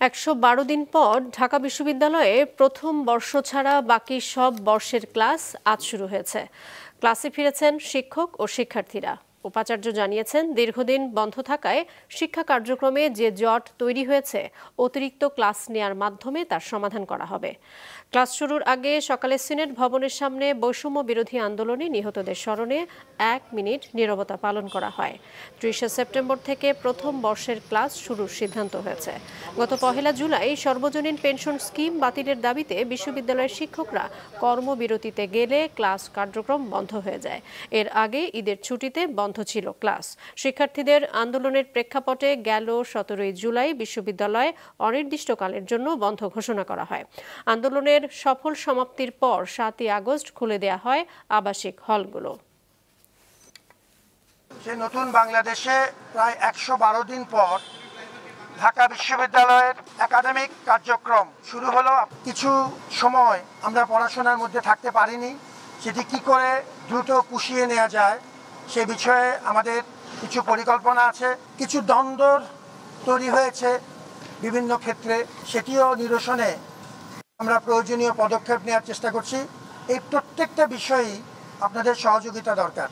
১১২ দিন পর ঢাকা বিশ্ববিদ্যালয়ে প্রথম বর্ষ ছাড়া বাকি সব বর্ষের ক্লাস আজ শুরু হয়েছে। ক্লাসে ফিরেছেন শিক্ষক ও শিক্ষার্থীরা। উপাচার্য জানিয়েছেন, দীর্ঘদিন বন্ধ থাকায় শিক্ষা কার্যক্রমে যে জট তৈরি হয়েছে, অতিরিক্ত ক্লাস নেয়ার মাধ্যমে তার সমাধান করা হবে। ক্লাস শুরুর আগে সকালে সিনেট ভবনের সামনে বৈষম্য বিরোধী আন্দোলনে নিহতদের স্মরণে ১ মিনিট নীরবতা পালন করা হয়। ৩০ সেপ্টেম্বর থেকে প্রথম বর্ষের ক্লাস শুরুর সিদ্ধান্ত হয়েছে। গত ১ জুলাই সর্বজনীন পেনশন স্কিম বাতিলের দাবিতে বিশ্ববিদ্যালয়ের শিক্ষকরা কর্মবিরতিতে গেলে ক্লাস কার্যক্রম বন্ধ হয়ে যায়। এর আগে ঈদের ছুটিতে বন্ধ ছিল ক্লাস। শিক্ষার্থীদের আন্দোলনের প্রেক্ষাপটে গেল ১৭ জুলাই বিশ্ববিদ্যালয় অনির্দিষ্টকালের জন্য বন্ধ ঘোষণা করা হয়। আন্দোলনের সফল সমাপ্তির পর ৭ই আগস্ট খুলে দেয়া হয় আবাসিক হলগুলো। নতুন বাংলাদেশে প্রায় ১১২ দিন পর ঢাকা বিশ্ববিদ্যালয়ের একাডেমিক কার্যক্রম শুরু হলো। কিছু সময় আমরা পড়াশোনার মধ্যে থাকতে পারিনি, সেটি কি করে দ্রুত পুষিয়ে নেওয়া যায় সে বিষয়ে আমাদের কিছু পরিকল্পনা আছে। কিছু দ্বন্দ্ব তৈরি হয়েছে বিভিন্ন ক্ষেত্রে, সেটিও নিরসনে আমরা প্রয়োজনীয় পদক্ষেপ নেওয়ার চেষ্টা করছি। এই প্রত্যেকটা বিষয়েই আপনাদের সহযোগিতা দরকার।